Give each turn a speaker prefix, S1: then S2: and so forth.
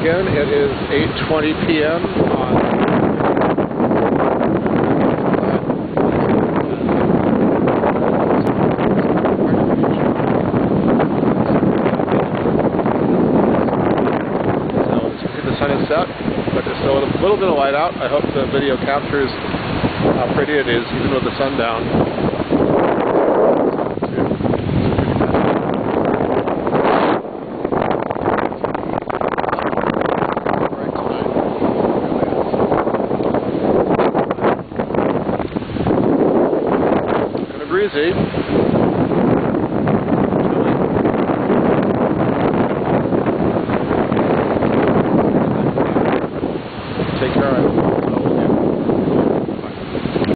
S1: again. It is 8:20 p.m. on the sun is set, but there's still a little bit of light out. I hope the video captures how pretty it is even with the sun down. Breezy.